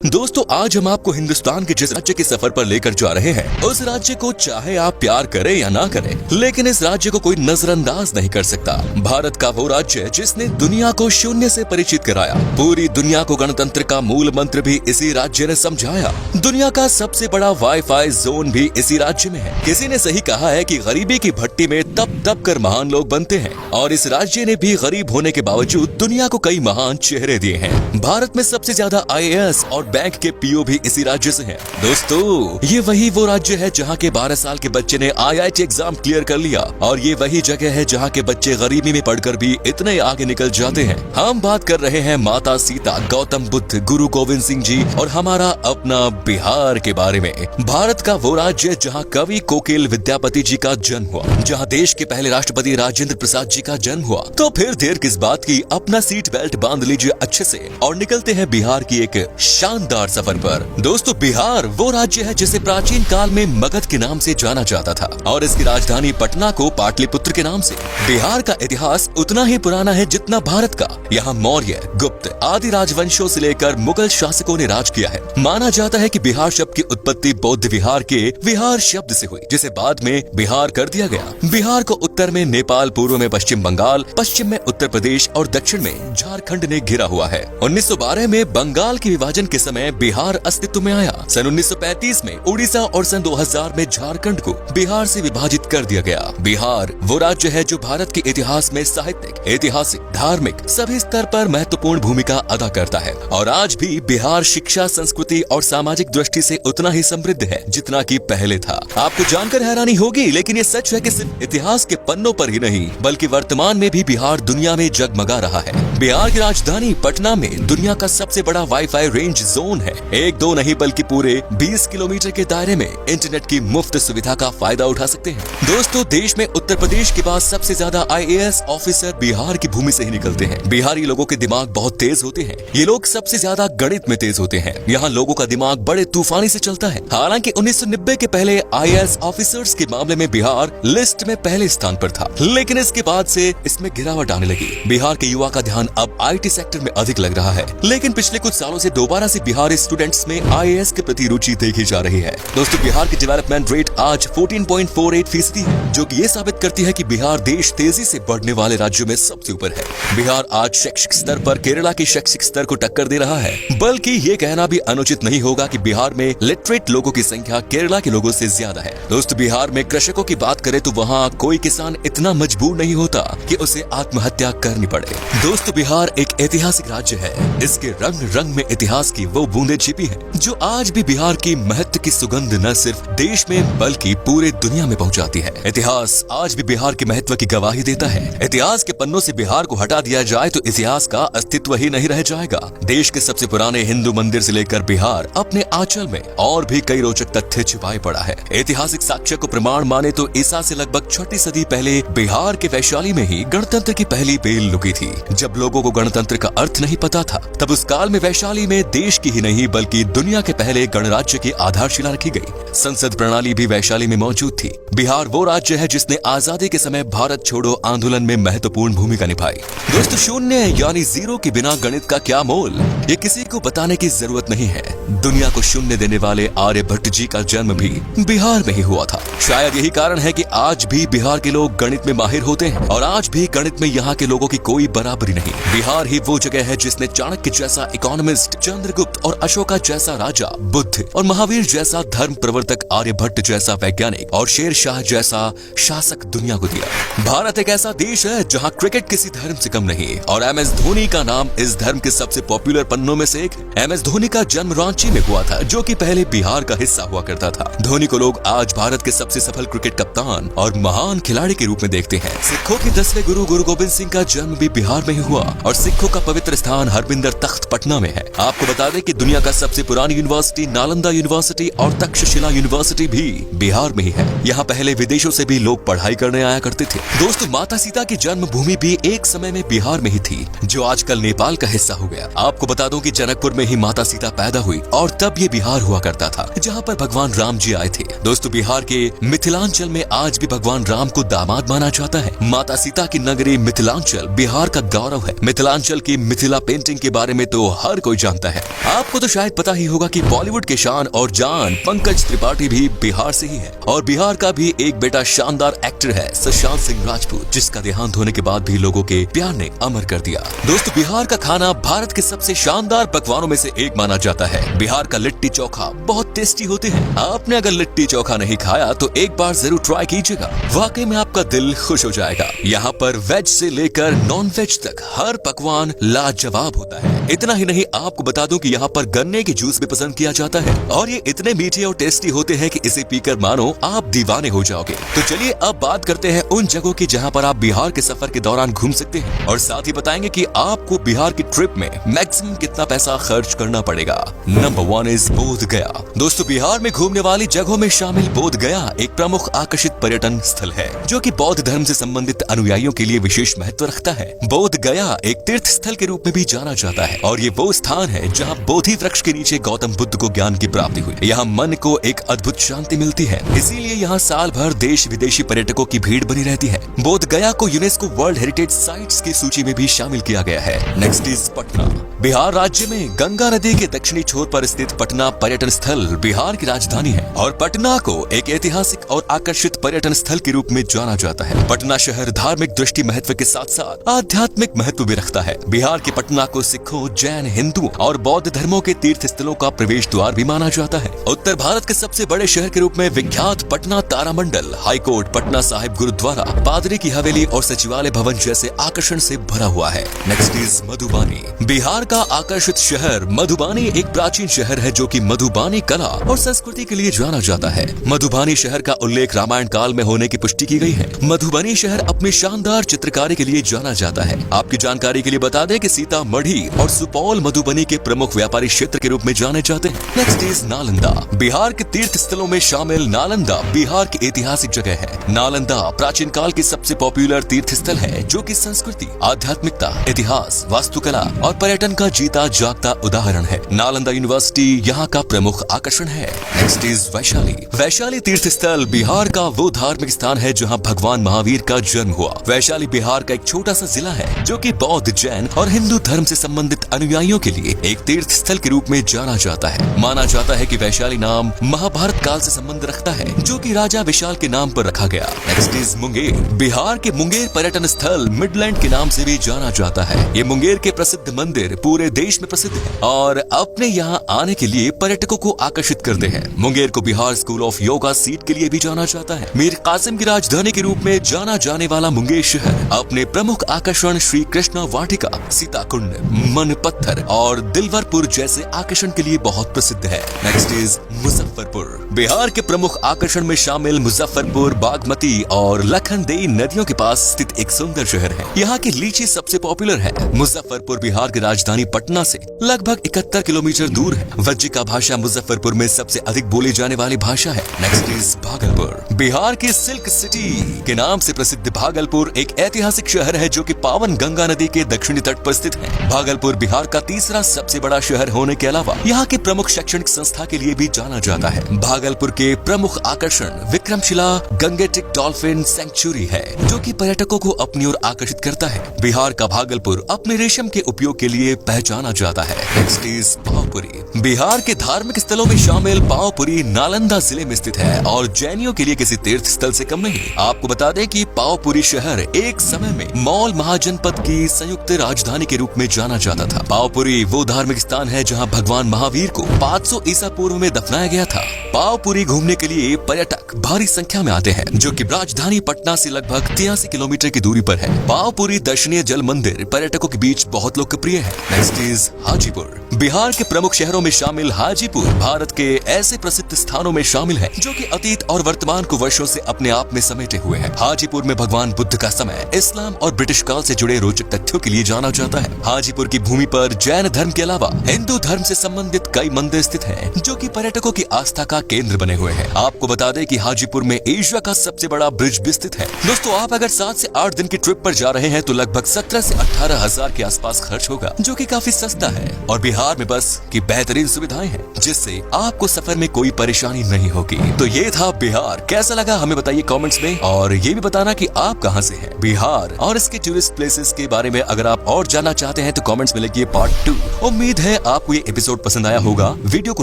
दोस्तों आज हम आपको हिंदुस्तान के जिस राज्य के सफर पर लेकर जा रहे हैं उस राज्य को चाहे आप प्यार करें या ना करें, लेकिन इस राज्य को कोई नजरअंदाज नहीं कर सकता। भारत का वो राज्य जिसने दुनिया को शून्य से परिचित कराया, पूरी दुनिया को गणतंत्र का मूल मंत्र भी इसी राज्य ने समझाया। दुनिया का सबसे बड़ा वाईफाई जोन भी इसी राज्य में है। किसी ने सही कहा है कि गरीबी की भट्टी में तप तप कर महान लोग बनते हैं, और इस राज्य ने भी गरीब होने के बावजूद दुनिया को कई महान चेहरे दिए हैं। भारत में सबसे ज्यादा IAS और बैंक के पीओ भी इसी राज्य से हैं। दोस्तों ये वो राज्य है जहाँ के 12 साल के बच्चे ने IIT एग्जाम क्लियर कर लिया, और ये वही जगह है जहाँ के बच्चे गरीबी में पढ़कर भी इतने आगे निकल जाते हैं। हम बात कर रहे हैं माता सीता, गौतम बुद्ध, गुरु गोविंद सिंह जी और हमारा अपना बिहार के बारे में। भारत का वो राज्य जहाँ कवि कोकिल विद्यापति जी का जन्म हुआ, जहाँ देश के पहले राष्ट्रपति राजेंद्र प्रसाद जी का जन्म हुआ। तो फिर देर किस बात की, अपना सीट बेल्ट बांध लीजिए अच्छे से और निकलते हैं बिहार की एक शानदार सफर पर। दोस्तों बिहार वो राज्य है जिसे प्राचीन काल में मगध के नाम से जाना जाता था, और इसकी राजधानी पटना को पाटलिपुत्र के नाम से। बिहार का इतिहास उतना ही पुराना है जितना भारत का। यहाँ मौर्य, गुप्त आदि राजवंशों से लेकर मुगल शासकों ने राज किया है। माना जाता है कि बिहार शब्द की उत्पत्ति बौद्ध विहार के विहार शब्द से हुई, जिसे बाद में बिहार कर दिया गया। बिहार को उत्तर में नेपाल, पूर्व में पश्चिम बंगाल, पश्चिम में उत्तर प्रदेश और दक्षिण में झारखंड ने घिरा हुआ है। 1912 में बंगाल के विभाजन के समय बिहार अस्तित्व में आया। सन 1935 में उड़ीसा और सन 2000 में झारखंड को बिहार से विभाजित कर दिया गया। बिहार वो राज्य है जो भारत के इतिहास में साहित्यिक, ऐतिहासिक, धार्मिक सभी स्तर पर महत्वपूर्ण भूमिका अदा करता है। और आज भी बिहार शिक्षा, संस्कृति और सामाजिक दृष्टि से उतना ही समृद्ध है जितना कि पहले था। आपको जानकर हैरानी होगी, लेकिन ये सच है कि सिर्फ इतिहास के पन्नों पर ही नहीं बल्कि वर्तमान में भी बिहार दुनिया में जगमगा रहा है। बिहार की राजधानी पटना में दुनिया का सबसे बड़ा वाईफाई रेंज जोन है। एक दो नहीं बल्कि पूरे 20 किलोमीटर के दायरे में इंटरनेट की मुफ्त सुविधा का फायदा उठा सकते हैं। दोस्तों देश में उत्तर प्रदेश के बाद सबसे ज्यादा IAS ऑफिसर बिहार की भूमि से ही निकलते हैं। बिहारी लोगों के दिमाग बहुत तेज होते हैं। ये लोग सबसे ज्यादा गणित में तेज होते हैं। यहाँ लोगों का दिमाग बड़े तूफानी से चलता है। हालांकि 1990 के पहले IAS ऑफिसर्स के मामले में बिहार लिस्ट में पहले स्थान पर था, लेकिन इसके बाद से इसमें गिरावट आने लगी। बिहार के युवा का ध्यान अब IT सेक्टर में अधिक लग रहा है, लेकिन पिछले कुछ सालों से दोबारा से बिहारी स्टूडेंट्स में IAS के प्रति रुचि देखी जा रही है। दोस्तों बिहार की डेवलपमेंट रेट आज 14.48% है, जो कि ये साबित करती है कि बिहार देश तेजी से बढ़ने वाले राज्यों में सबसे ऊपर है। बिहार आज शैक्षिक स्तर पर केरला के शैक्षिक स्तर को टक्कर दे रहा है, बल्कि ये कहना भी अनुचित नहीं होगा कि बिहार में लिटरेट लोगों की संख्या केरला के लोगों से ज्यादा है। दोस्तों बिहार में कृषकों की बात करें तो वहाँ कोई किसान इतना मजबूर नहीं होता कि उसे आत्महत्या करनी पड़े। दोस्तों बिहार एक ऐतिहासिक राज्य है। इसके रंग रंग में इतिहास की वो बूंदें छिपी है जो आज भी बिहार की महत्व की सुगंध न सिर्फ देश में बल्कि पूरे दुनिया में पहुंचाती है। इतिहास आज भी बिहार के महत्व की गवाही देता है। इतिहास के पन्नों से बिहार को हटा दिया जाए तो इतिहास का अस्तित्व ही नहीं रह जाएगा। देश के सबसे पुराने हिंदू मंदिर से लेकर बिहार अपने आंचल में और भी कई रोचक तथ्य छिपाए पड़ा है। ऐतिहासिक साक्ष्य को प्रमाण माने तो ईसा से लगभग 6वीं सदी पहले बिहार के वैशाली में ही गणतंत्र की पहली बेल लुकी थी। जब लोगों को गणतंत्र का अर्थ नहीं पता था, तब उस काल में वैशाली में देश की ही नहीं बल्कि दुनिया के पहले गणराज्य की आधारशिला रखी गई। संसद प्रणाली भी वैशाली में मौजूद थी। बिहार वो राज्य है जिसने आजादी के समय भारत छोड़ो आंदोलन में महत्वपूर्ण भूमिका निभाई। दोस्तों शून्य यानी जीरो के बिना गणित का क्या मोल, ये किसी को बताने की जरूरत नहीं है। दुनिया को शून्य देने वाले आर्यभट्ट जी का जन्म भी बिहार में ही हुआ था। शायद यही कारण है कि आज भी बिहार के लोग गणित में माहिर होते हैं, और आज भी गणित में यहाँ के लोगों की कोई बराबरी नहीं। बिहार ही वो जगह है जिसने चाणक्य जैसा इकोनॉमिस्ट, चंद्रगुप्त और अशोका जैसा राजा, बुद्ध और महावीर जैसा धर्म प्रवर्तक, आर्यभट्ट जैसा वैज्ञानिक और शेर शाह जैसा शासक दुनिया को दिया। भारत एक ऐसा देश है जहाँ क्रिकेट किसी धर्म से कम नहीं, और MS धोनी का नाम इस धर्म के सबसे पॉपुलर पन्नों में से एक। MS धोनी का जन्म रांची में हुआ था, जो कि पहले बिहार का हिस्सा हुआ करता था। धोनी को लोग आज भारत के सबसे सफल क्रिकेट कप्तान और महान खिलाड़ी के रूप में देखते हैं। सिखों के 10वें गुरु गुरु गोविंद सिंह का जन्म भी बिहार में ही हुआ, और सिखों का पवित्र स्थान हरमिंदर तख्त पटना में है। आपको बता दें कि दुनिया का सबसे पुरानी यूनिवर्सिटी नालंदा यूनिवर्सिटी और तक्षशिला यूनिवर्सिटी भी बिहार में ही है। यहाँ पहले विदेशों से भी लोग पढ़ाई करने आया करते थे। दोस्तों माता सीता की जन्मभूमि भी एक समय में बिहार में ही थी, जो आजकल नेपाल का हिस्सा हो गया। आपको बता दूं कि जनकपुर में ही माता सीता पैदा हुई, और तब ये बिहार हुआ करता था जहाँ पर भगवान राम जी आए थे। दोस्तों बिहार के मिथिलांचल में आज भी भगवान राम को दामाद माना जाता है। माता सीता की नगरी मिथिलांचल बिहार का गौरव है। मिथिलांचल की मिथिला पेंटिंग के बारे में तो हर कोई जानता है। आपको तो शायद पता ही होगा कि बॉलीवुड के शान और जान पंकज त्रिपाठी भी बिहार से ही है और बिहार का भी एक बेटा शानदार एक्टर है सुशांत सिंह राजपूत, जिसका देहांत होने के बाद भी लोगों के प्यार ने अमर कर दिया। दोस्तों, बिहार का खाना भारत के सबसे शानदार पकवानों में से एक माना जाता है। बिहार का लिट्टी चोखा बहुत टेस्टी होते हैं। आपने अगर लिट्टी चोखा नहीं खाया तो एक बार जरूर ट्राई कीजिएगा, वाकई में आपका दिल खुश हो जाएगा। यहाँ पर वेज से लेकर नॉन वेज तक हर पकवान लाजवाब होता है। इतना ही नहीं, आपको बता दूं कि यहाँ पर गन्ने की जूस भी पसंद किया जाता है और ये इतने मीठे और टेस्टी होते हैं कि इसे पीकर मानो आप दीवाने हो जाओगे। तो चलिए अब बात करते हैं उन जगहों की जहाँ पर आप बिहार के सफर के दौरान घूम सकते हैं और साथ ही बताएंगे कि आपको बिहार की ट्रिप में मैक्सिमम कितना पैसा खर्च करना पड़ेगा। नंबर 1 इज बोध गया। दोस्तों, बिहार में घूमने वाली जगहों में शामिल बोध गया एक प्रमुख आकर्षित पर्यटन स्थल है जो कि बौद्ध धर्म से संबंधित अनुयायियों के लिए विशेष महत्व रखता है। बोध गया एक तीर्थ स्थल के रूप में भी जाना जाता है और ये वो स्थान है जहाँ बोधि वृक्ष के नीचे गौतम बुद्ध को ज्ञान की प्राप्ति हुई। यहाँ मन को एक अद्भुत शांति मिलती है, इसीलिए यहाँ साल भर देश विदेशी पर्यटकों की भीड़ बनी रहती है। बोध गया को यूनेस्को वर्ल्ड हेरिटेज साइट्स की सूची में भी शामिल किया गया है। Next is Patna. बिहार राज्य में गंगा नदी के दक्षिणी छोर पर स्थित पटना पर्यटन स्थल बिहार की राजधानी है और पटना को एक ऐतिहासिक और आकर्षित पर्यटन स्थल के रूप में जाना जाता है। पटना शहर धार्मिक दृष्टि महत्व के साथ साथ आध्यात्मिक महत्व भी रखता है। बिहार के पटना को सिखों, जैन, हिंदू और बौद्ध धर्मों के तीर्थ स्थलों का प्रवेश द्वार भी माना जाता है। उत्तर भारत के सबसे बड़े शहर के रूप में विख्यात पटना तारामंडल, हाईकोर्ट, पटना साहिब गुरुद्वारा, पादरी की हवेली और सचिवालय भवन जैसे आकर्षण से भरा हुआ है। Next is Madhubani. बिहार का आकर्षित शहर मधुबानी एक प्राचीन शहर है जो कि मधुबानी कला और संस्कृति के लिए जाना जाता है। मधुबानी शहर का उल्लेख रामायण काल में होने की पुष्टि की गई है। मधुबनी शहर अपनी शानदार चित्रकारी के लिए जाना जाता है। आपकी जानकारी के लिए बता दें कि सीतामढ़ी और सुपौल मधुबनी के प्रमुख व्यापारी क्षेत्र के रूप में जाने जाते हैं। Next is Nalanda. बिहार के तीर्थ स्थलों में शामिल नालंदा बिहार की ऐतिहासिक जगह है। नालंदा प्राचीन काल की सबसे पॉपुलर तीर्थ स्थल है जो कि संस्कृति, आध्यात्मिकता, इतिहास, वास्तुकला और पर्यटन का जीता जागता उदाहरण है। नालंदा यूनिवर्सिटी यहाँ का प्रमुख आकर्षण है। Next is Vaishali. वैशाली तीर्थ स्थल बिहार का वो धार्मिक स्थान है जहाँ भगवान महावीर का जन्म हुआ। वैशाली बिहार का एक छोटा सा जिला है जो कि बौद्ध, जैन और हिंदू धर्म से संबंधित अनुयायियों के लिए एक तीर्थ स्थल के रूप में जाना जाता है। माना जाता है कि वैशाली नाम महाभारत काल से संबंध रखता है जो कि राजा विशाल के नाम पर रखा गया। Next is Munger. बिहार के मुंगेर पर्यटन स्थल मिडलैंड के नाम से भी जाना जाता है। ये मुंगेर के प्रसिद्ध मंदिर पूरे देश में प्रसिद्ध है और अपने यहाँ आने के लिए पर्यटकों को आकर्षित करते हैं। मुंगेर को Bihar school of yoga seat के लिए भी जाना जाता है। मीर कासिम की राजधानी के रूप में जाना जाने वाला मुंगेर शहर अपने प्रमुख आकर्षण श्री कृष्णा वाटिका, सीताकुंड, मन पत्थर और दिलवरपुर जैसे आकर्षण के लिए बहुत प्रसिद्ध है। Next is Muzaffarpur. बिहार के प्रमुख आकर्षण में शामिल मुजफ्फरपुर बागमती और लखनदेई नदियों के पास स्थित एक सुंदर शहर है। यहाँ की लीची सबसे पॉपुलर है। मुजफ्फरपुर बिहार की राजधानी पटना से लगभग 71 किलोमीटर दूर है। वज्जिका भाषा मुजफ्फरपुर में सबसे अधिक बोली जाने वाली भाषा है। Next is Bhagalpur. बिहार की सिल्क सिटी के नाम से प्रसिद्ध भागलपुर एक ऐतिहासिक शहर है जो कि पावन गंगा नदी के दक्षिणी तट पर स्थित है। भागलपुर बिहार का तीसरा सबसे बड़ा शहर होने के अलावा यहाँ के प्रमुख शैक्षणिक संस्था के लिए भी जाना जाता है। भागलपुर के प्रमुख आकर्षण विक्रमशिला गंगेटिक डॉल्फिन सेंचुरी है जो कि पर्यटकों को अपनी ओर आकर्षित करता है। बिहार का भागलपुर अपने रेशम के उपयोग के लिए पहचाना जाता है। Next is Pawapuri. बिहार के धार्मिक स्थलों में शामिल पावपुरी नालंदा जिले में स्थित है और जैनियों के लिए किसी तीर्थ स्थल से कम नहीं। आपको बता दें कि पावपुरी शहर एक समय में मौल महाजनपद की संयुक्त राजधानी के रूप में जाना जाता था। पावपुरी वो धार्मिक स्थान है जहां भगवान महावीर को 500 ईसा पूर्व में दफनाया गया था। पावपुरी घूमने के लिए पर्यटक भारी संख्या में आते हैं जो कि राजधानी पटना से लगभग 83 किलोमीटर की दूरी पर है। पावपुरी दर्शनीय जल मंदिर पर्यटकों के बीच बहुत लोकप्रिय है। Next is Hajipur. बिहार के प्रमुख शहरों में शामिल हाजीपुर भारत के ऐसे प्रसिद्ध स्थानों में शामिल है जो कि अतीत और वर्तमान को वर्षों से अपने आप में समेटे हुए हैं। हाजीपुर में भगवान बुद्ध का समय, इस्लाम और ब्रिटिश काल से जुड़े रोचक तथ्यों के लिए जाना जाता है। हाजीपुर की भूमि पर जैन धर्म के अलावा हिंदू धर्म से संबंधित कई मंदिर स्थित हैं जो कि पर्यटकों की आस्था का केंद्र बने हुए हैं। आपको बता दें कि हाजीपुर में एशिया का सबसे बड़ा ब्रिज भी स्थित है। दोस्तों, आप अगर 7 से 8 दिन की ट्रिप पर जा रहे हैं तो लगभग 17 से 18 हजार के आसपास खर्च होगा जो कि काफी सस्ता है और बिहार में बस की बेहतरीन सुविधाएं हैं जिससे आपको सफर में कोई परेशानी नहीं होगी। तो ये था बिहार। कैसा लगा हमें बताइए कमेंट्स में और ये भी बताना कि आप कहां से हैं। बिहार और इसके टूरिस्ट प्लेसेस के बारे में अगर आप और जानना चाहते हैं तो कमेंट्स में लिखिए पार्ट 2। उम्मीद है है आपको ये एपिसोड पसंद आया होगा। वीडियो को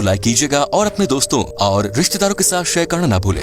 लाइक कीजिएगा और अपने दोस्तों और रिश्तेदारों के साथ शेयर करना ना भूलें।